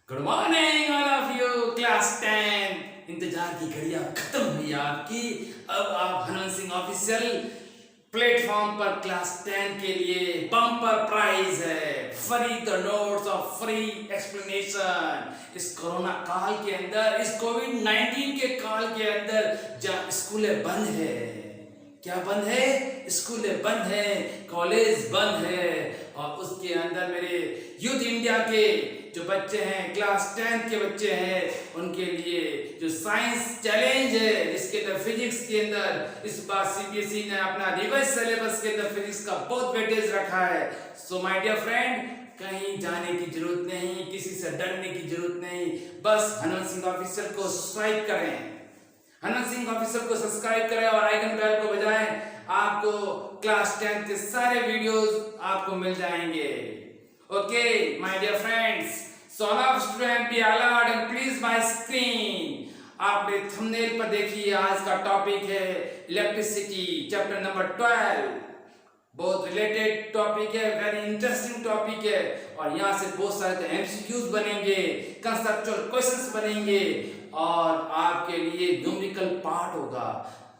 Good morning all of you class 10। इंतजार की घड़ियां खत्म हुई आपकी। अब आप हनुमान सिंह ऑफिशियल प्लेटफॉर्म पर क्लास 10 के लिए बम्पर प्राइज है, फ्री द नोट्स और फ्री एक्सप्लेनेशन। इस कोरोना काल के अंदर, इस कोविड-19 के काल के अंदर जब स्कूलें बंद है, क्या बंद है? स्कूलें बंद है, कॉलेज बंद है, और उसके अंदर मेरे यूथ इंडिया के जो बच्चे हैं, क्लास 10 के बच्चे हैं, उनके लिए जो साइंस चैलेंज है, जिसके अंदर फिजिक्स के अंदर इस बार सीबीएसई ने अपना रिवाइज सिलेबस के अंदर फिजिक्स का बहुत वेटेज रखा है। सो माय डियर फ्रेंड, कहीं जाने की जरूरत नहीं, किसी से डरने की जरूरत नहीं, बस हनुमान सिंह ऑफिशियल को सब्सक्राइब करें, हनुमान सिंह ऑफिशियल को सब्सक्राइब करें और आइकन बेल को बजाएं। आपको क्लास 10 के सारे वीडियोस आपको मिल जाएंगे। Okay my dear friends, so all student be alert and please my screen. आपने थंबनेल पर देखिए, आज का टॉपिक है इलेक्ट्रिसिटी, चैप्टर नंबर 12। बहुत रिलेटेड टॉपिक है, वेरी इंटरेस्टिंग टॉपिक है, और यहाँ से बहुत सारे एमसीक्यूज बनेंगे, कंसेप्चुअल क्वेश्चंस बनेंगे, और आपके लिए न्यूमेरिकल पार्ट होगा।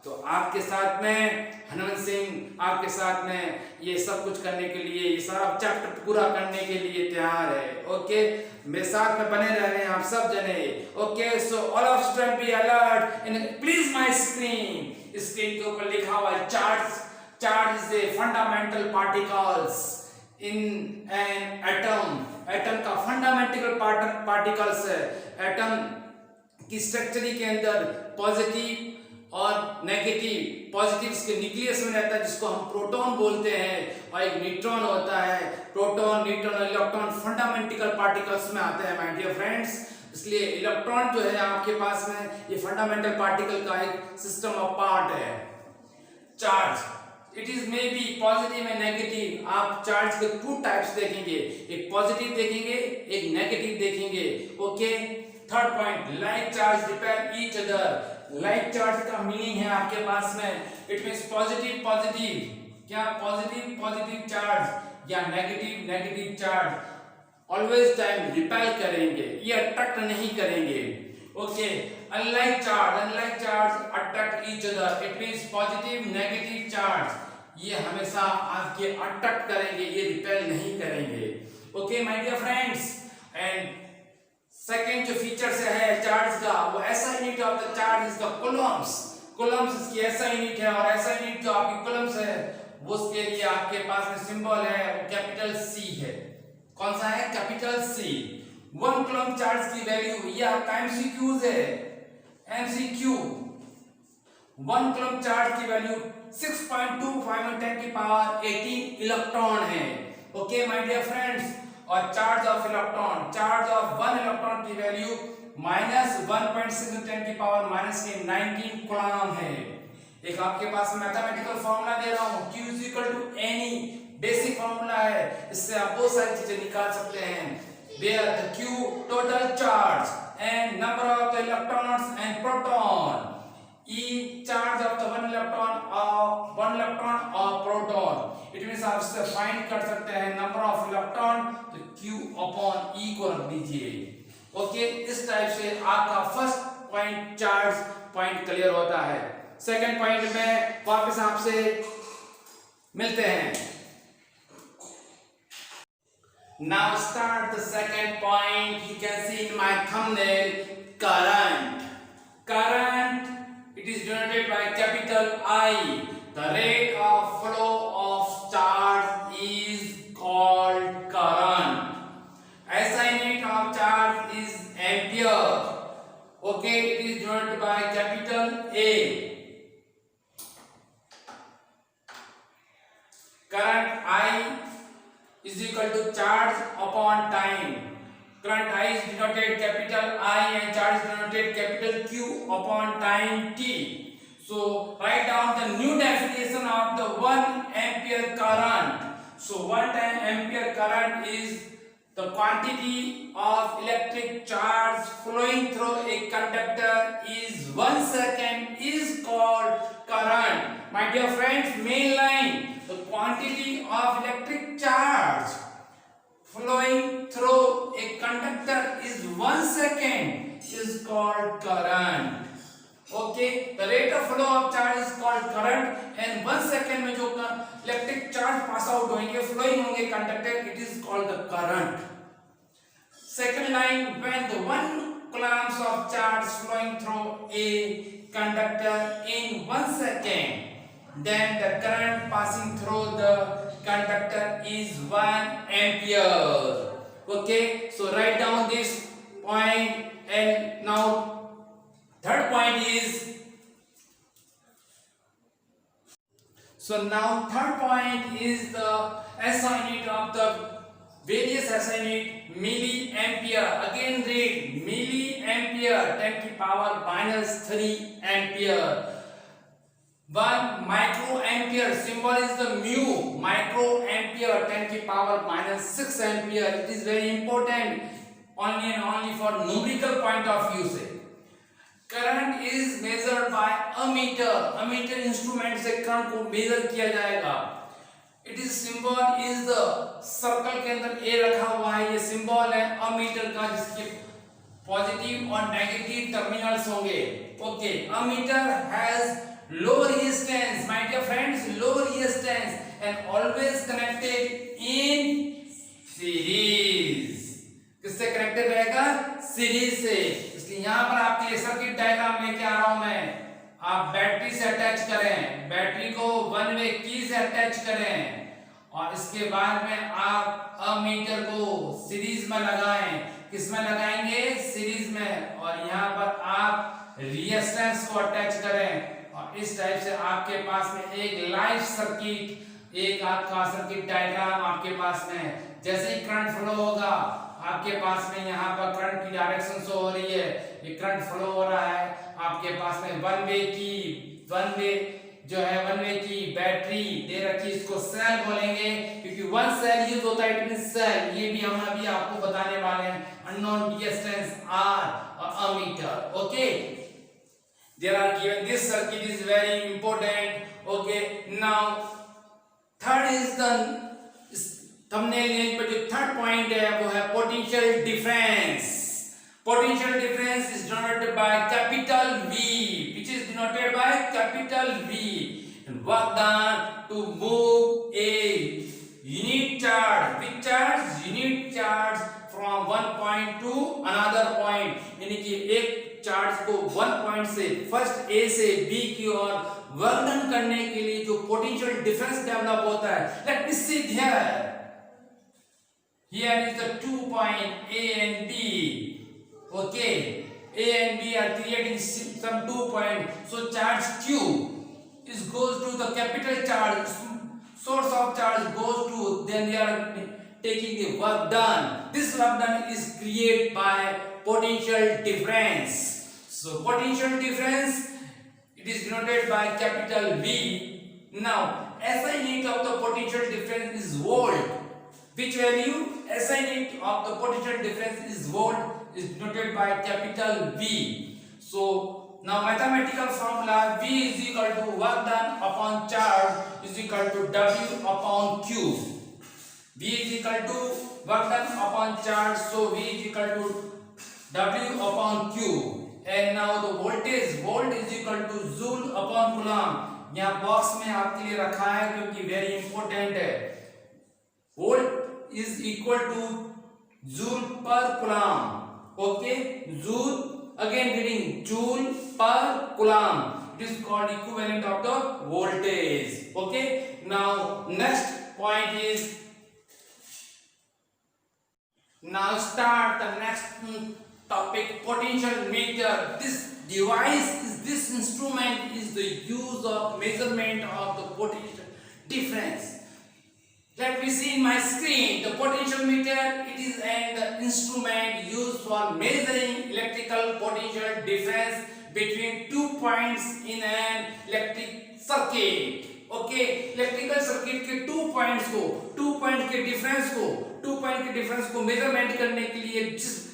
तो आपके साथ में हनुमान सिंह आपके साथ में ये सब कुछ करने के लिए, ये सारा चैप्टर पूरा करने के लिए तैयार है। ओके, मेरे साथ में बने रहे आप सब जने। Okay, so all of student be alert and please my screen. Screen के ऊपर लिखा हुआ है charge is a fundamental particles in an atom। Atom का फंडामेंटल पार्टिकल्स है। एटम की स्ट्रक्चर के अंदर पॉजिटिव और नेगेटिव, पॉजिटिव इसके न्यूक्लियस में रहता है जिसको हम प्रोटॉन बोलते हैं, और एक न्यूट्रॉन होता है। प्रोटॉन, न्यूट्रॉन और इलेक्ट्रॉन फंडामेंटल पार्टिकल्स में आते हैं माय डियर फ्रेंड्स। इसलिए इलेक्ट्रॉन जो है आपके पास में, ये फंडामेंटल पार्टिकल का एक सिस्टम ऑफ पार्ट है। Charge it is may be positive and negative. आप चार्ज के टू टाइप्स देखेंगे, एक पॉजिटिव देखेंगे, एक नेगेटिव देखेंगे। Okay, third point, like charge repel each other. Like charge का मीनिंग है आपके पास में, इट मींस पॉजिटिव पॉजिटिव, क्या पॉजिटिव पॉजिटिव चार्ज या negative negative charge always time repel करेंगे, ये अट्रैक्ट नहीं करेंगे। Okay, unlike charge attract each other, it means positive negative charge ये हमेशा आपके अट्रैक्ट करेंगे, ये रिपेल नहीं करेंगे। Okay my dear friends, and second जो फीचर्स है चार्ज का, वो SI unit of the charge is the coulombs. Coulombs इसकी ऐसा यूनिट है, और ऐसा यूनिट जो आपकी कूलम्ब्स है वो उसके लिए आपके पास में सिंबल है, वो कैपिटल सी है। कौन सा है? Capital C. 1 कूलम्ब चार्ज की वैल्यू, ये आपका एमसीक्यूज है, एमसीक्यू। 1 कूलम्ब चार्ज की वैल्यू 6.25 × 10 की पावर 18 इलेक्ट्रॉन है। ओके माय डियर फ्रेंड्स, और चार्ज ऑफ 1 इलेक्ट्रॉन की वैल्यू -1.6 × 10 की पावर -19 कूलम्ब है। एक आपके पास मैथमेटिकल फार्मूला दे रहा हूं, Q = any, बेसिक फार्मूला है, इससे आप बहुत सारी चीजें निकाल सकते हैं। where the Q total charge and number of the electrons and proton, E charge of the one electron or proton, it means आप इससे फाइंड कर सकते हैं नंबर ऑफ इलेक्ट्रॉन, तो Q/E को रख दीजिए। ओके, इस टाइप से आपका first point charge point clear होता है। सेकंड पॉइंट में वापस आपसे मिलते हैं। Now start the second point. You can see in my thumbnail, current. Current, it is denoted by capital I. The rate of flow of charge is called current. SI unit of charge is ampere. Okay, it is denoted by capital A. Current I is equal to charge upon time. Current I is denoted capital I and charge is denoted capital Q upon time t. So write down the new definition of the 1 ampere current. So 1 ampere current is the quantity of electric charge flowing through a conductor is 1 second is called current. My dear friends, main line, the quantity of electric charge flowing through a conductor is 1 second is called current. Okay, the rate of flow of charge is called current, and 1 second में जो electric charge pass out होंगे, flowing होंगे conductor, it is called the current. Second line, when the 1 coulombs of charge flowing through a conductor in 1 second, then the current passing through the conductor is 1 ampere. Okay, so write down this point, and now third point is, so now third point is the SI unit of the various SI unit, milliampere. Again read milliampere, 10 की power minus 3 ampere. 1 microampere, symbol is the mu. Microampere, 10 की power minus 6 ampere. It is very important only and only for numerical point of view से. Current is measured by ammeter. Ammeter instrument से current को major किया जाएगा. It is symbol is the circle के अंदर ए रखा हुआ है, ये सिंबल है अमीटर का, जिसके पॉजिटिव और नेगेटिव टर्मिनल्स होंगे. Okay, ammeter has low resistance, my dear friends, low resistance and always connected in series. किससे कनेक्टेड रहेगा? सीरीज से. इसलिए यहां पर आपके लिए सर्किट डायग्राम लेके आ रहा हूं मैं. आप बैटरी से अटैच करें, बैटरी को वन वे की से अटैच करें, और इसके बाद में आप अमीटर को सीरीज में लगाएं. किस में लगाएंगे? सीरीज में. और यहां पर आप रेजिस्टेंस को अटैच करें, और इस टाइप से आपके पास में एक लाइव सर्किट, एक आपका सर्किट डायग्राम आपके पास में. जैसे ही करंट फ्लो होगा आपके पास में, यहाँ पर करंट की डायरेक्शन शो हो रही है, ये करंट फ्लो हो रहा है आपके पास में. वन वे की बैटरी दे रखी, इसको सेल बोलेंगे, क्योंकि वन सेल यूज होता है, इट मींस सेल. ये भी हम अभी आपको बताने वाले हैं. अननोन रेजिस्टेंस R और ammeter. Okay, there are given, this circuit is very important. Okay, now third is the thumbnail link पर जो थर्ड पॉइंट है वो है potential difference. Potential difference is denoted by capital V, which is denoted by capital V. Work done to move a unit charge. Which charge? Unit charge from one point to another point. यानी कि एक charge को one point से first A से B की ओर work done करने के लिए जो पोटेंशियल डिफरेंस डेवलप होता है. Let me see here. Here is the 2 point A and B. Okay, A and B are creating some 2 point. So charge Q goes to the capital charge. Source of charge goes to. Then they are taking the work done. This work done is created by potential difference. So potential difference, it is denoted by capital V. Now SI unit of the potential difference is volt. Which value? SI unit of the potential difference is volt, is denoted by capital V. So now mathematical formula, V is equal to work done upon charge is equal to W upon Q. V is equal to work done upon charge, so V is equal to W upon Q. And now the voltage, volt is equal to joule upon coulomb. यहाँ box में आपके लिए रखा है क्योंकि very important है. volt is equal to joule per coulomb. Okay, joule, again reading joule per coulomb. It is called equivalent of the voltage. Okay, now next point is, now start the next topic, potential meter. This device is, this instrument is the use of measurement of the potential difference. Let me see in my screen the potential meter. It is an instrument used for measuring electrical potential difference between 2 points in an electric circuit. Okay, electrical circuit के 2 points को, 2 point के difference को measurement करने के लिए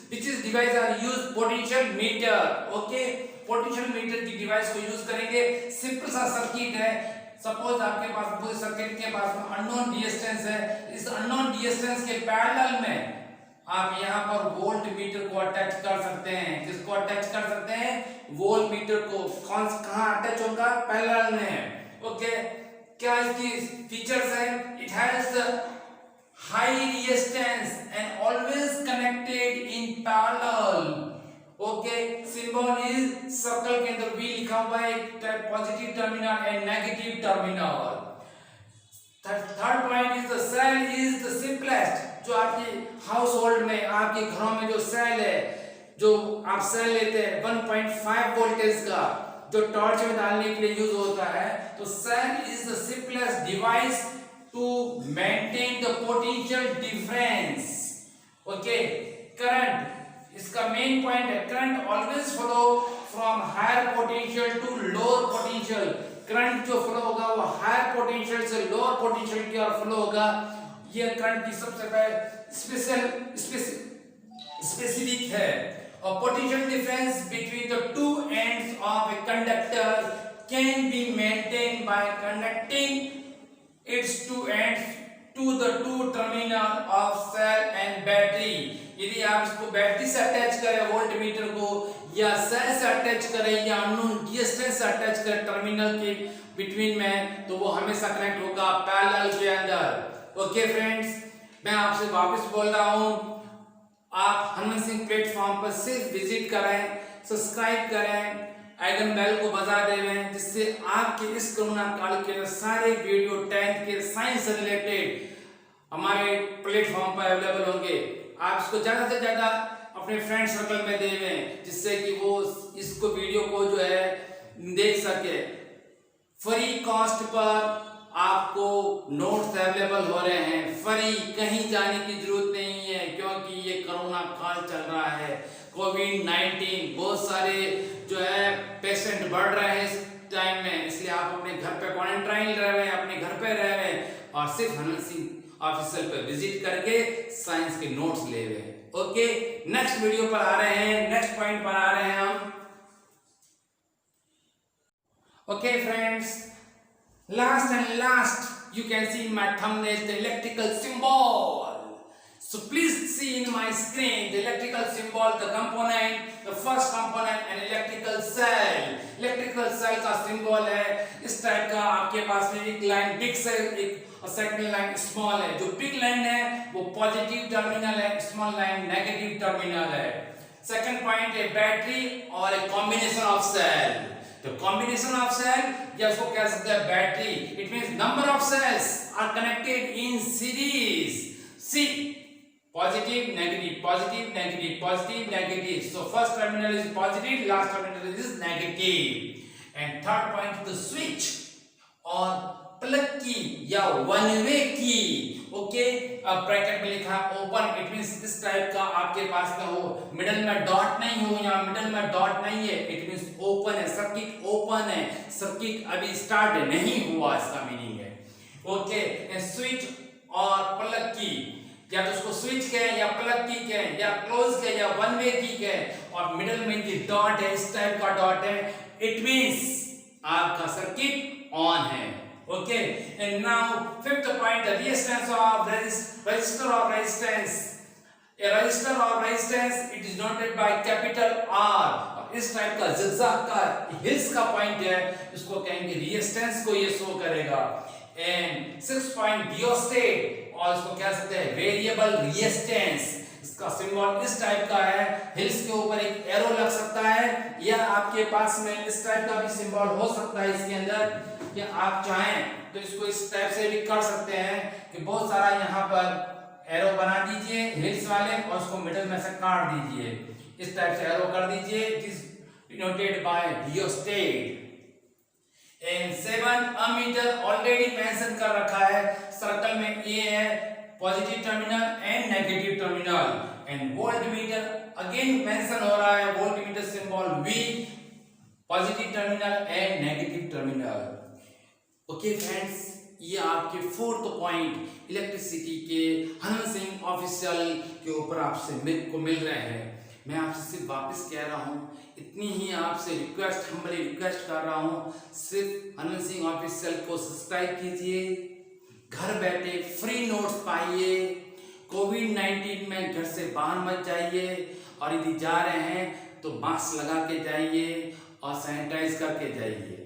which is device are used? Potential meter. Okay, potential meter की device को use करेंगे. Simple सा circuit है. सपोज आपके पास पूरे सर्किट के पास अननोन रेजिस्टेंस है. इस अननोन रेजिस्टेंस के पैरेलल में आप यहाँ पर वोल्ट मीटर को अटैच कर सकते हैं। किसको अटैच कर सकते हैं? वोल्ट मीटर को। कहाँ अटैच होगा? पैरेलल में। ओके, क्या इसकी फीचर्स है? It has high resistance and always connected in parallel. Okay, symbol is circle के अंदर V लिखा हुआ है, positive terminal and negative terminal. Third point is the cell is the simplest. जो आपके हाउस होल्ड में, आपके घरों में जो सेल है, जो आप सेल लेते हैं 1.5 वोल्टेज का, जो टॉर्च में डालने के लिए यूज होता है, तो cell is the simplest device to maintain the potential difference. Okay, current इसका मेन पॉइंट है। Current always flow from higher potential to lower potential. Current जो फ्लो होगा वो हायर पोटेंशियल से लोअर पोटेंशियल की ओर फ्लो होगा। ये करंट की सबसे पहले स्पेसिफिक है। और potential difference between the two ends of a conductor can be maintained by connecting its two ends to the two terminal of cell and battery. यदि आप इसको बैटरी से अटैच करें वोल्ट मीटर को, या सेल से अटैच करें, या अननोन रेजिस्टेंस से अटैच करें टर्मिनल के बिटवीन में, तो वो हमेशा कनेक्ट होगा पैरेलल के अंदर। ओके फ्रेंड्स, मैं आपसे वापस बोल रहा हूं, आप हनुमान सिंह प्लेटफॉर्म पर सिर्फ विजिट करें, सब्सक्राइब करें, आइकन बेल को बजा देवें, जिससे आपके इस कोरोना काल के सारे वीडियो 10th के साइंस से रिलेटेड हमारे प्लेटफॉर्म पर अवेलेबल होंगे। आप इसको ज्यादा से ज्यादा अपने फ्रेंड सर्कल में देवें, जिससे कि वो इसको वीडियो को जो है देख सके। फ्री कॉस्ट पर आपको नोट्स अवेलेबल हो रहे हैं, फ्री, कहीं जाने की जरूरत नहीं है, क्योंकि ये कोरोना काल चल रहा है, कोविड-19, बहुत सारे जो है पेशेंट बढ़ रहे हैं इस टाइम में, इसलिए आप अपने घर पे क्वारंटाइन रह रहे हैं, अपने घर पे रह रहे हैं और सिर्फ हनुमान सिंह ऑफिशियल पे विजिट करके साइंस के नोट्स ले रहे हैं। ओके, नेक्स्ट वीडियो पर आ रहे हैं, नेक्स्ट पॉइंट पर आ रहे हैं हम। Okay friends, last and last, you can see in my thumbnail the electrical symbol. So please see in my screen the electrical symbol, the component, the first component, an electrical cell. Electrical cell का symbol है इस type का। आपके पास में एक line big से एक और सेकंड लाइन स्मॉल है। जो बिग लाइन है वो पॉजिटिव टर्मिनल है, स्मॉल लाइन नेगेटिव टर्मिनल है। सेकंड पॉइंट है बैटरी और एक कॉम्बिनेशन ऑफ सेल। तो कॉम्बिनेशन ऑफ सेल या उसको कह सकते हैं battery. It means number of cells are connected in series. See positive negative positive negative positive negative, so first terminal is positive, last terminal is negative. And third point, the switch और plug की या one way की। Okay, अब bracket में लिखा open, it means इस type का आपके पास में हो, मिडल में डॉट नहीं हो, यहाँ मिडल में डॉट नहीं है, इट मींस ओपन है, सर्किट ओपन है, सर्किट अभी स्टार्ट नहीं हुआ, इसका मीनिंग है। ओके, स्विच और प्लग की, या तो उसको स्विच कहें या प्लग की कहें या क्लोज कहें या वन वे की कहें, और मिडल में ये डॉट है, इस टाइप का डॉट है, इट मींस आपका सर्किट ऑन है। Okay, and now fifth point, the resistance of resistor of resistance. A resistor of resistance, it is denoted by capital R। इस टाइप का zigzag का हिल्स का पॉइंट है, इसको कहेंगे रेजिस्टेंस को ये शो करेगा। एंड 6 पॉइंट रियोस्टेट, और इसको कह सकते हैं वेरिएबल रेजिस्टेंस। इसका सिंबल इस टाइप का है, हिल्स के ऊपर एक एरो लग सकता है, या आपके पास में इस टाइप का भी सिंबल हो सकता है इसके अंदर, या आप चाहें तो इसको इस टाइप से भी कर सकते हैं कि बहुत सारा यहाँ पर एरो बना दीजिए हिल्स वाले, और उसको मिडिल में से काट दीजिए, इस टाइप से एरो कर दीजिए। It is denoted by rheostat. And 7 ammeter already mention कर रखा है, सर्कल में ए है positive terminal and negative terminal, and volt meter again mention हो रहा है, volt meter symbol V, positive terminal and negative terminal. Okay friends, ये आपके फोर्थ पॉइंट इलेक्ट्रिसिटी के हनुमान सिंह ऑफिशियल के ऊपर आपसे को मिल रहे हैं। मैं आपसे सिर्फ वापस कह रहा हूँ, इतनी ही आपसे रिक्वेस्ट, हम्बली रिक्वेस्ट कर रहा हूँ, सिर्फ हनुमान सिंह ऑफिशियल को सब्सक्राइब कीजिए, घर बैठे फ्री नोट्स पाइए, कोविड-19 में घर से बाहर मत जाइए और यदि जा रहे हैं तो मास्क लगा के जाइए और सैनिटाइज करके जाइए।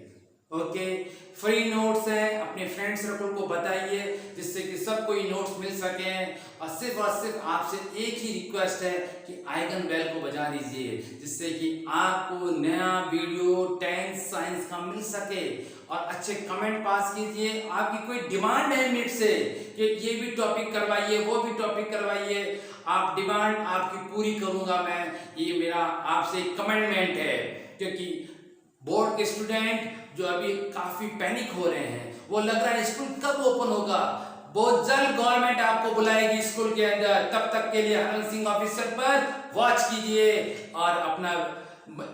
ओके, फ्री नोट्स हैं, अपने फ्रेंड सर्कल को बताइए जिससे कि सबको ये नोट्स मिल सके। और सिर्फ आपसे एक ही रिक्वेस्ट है कि आइकन बेल को बजा दीजिए जिससे कि आपको नया वीडियो 10th साइंस का मिल सके। और अच्छे कमेंट पास कीजिए। आपकी कोई डिमांड है मेरे से कि ये भी टॉपिक करवाइए, वो भी टॉपिक करवाइए, आप डिमांड आपकी पूरी करूंगा मैं। ये मेरा आपसे कमिटमेंट है, क्योंकि बोर्ड के स्टूडेंट जो अभी काफी पैनिक हो रहे हैं, वो लग रहा है स्कूल कब ओपन होगा। बहुत जल्द गवर्नमेंट आपको बुलाएगी स्कूल के अंदर। तब तक के लिए हरन सिंह ऑफिशियल पर वॉच कीजिए और अपना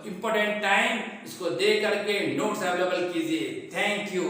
इंपॉर्टेंट टाइम इसको दे करके नोट्स अवेलेबल कीजिए। Thank you.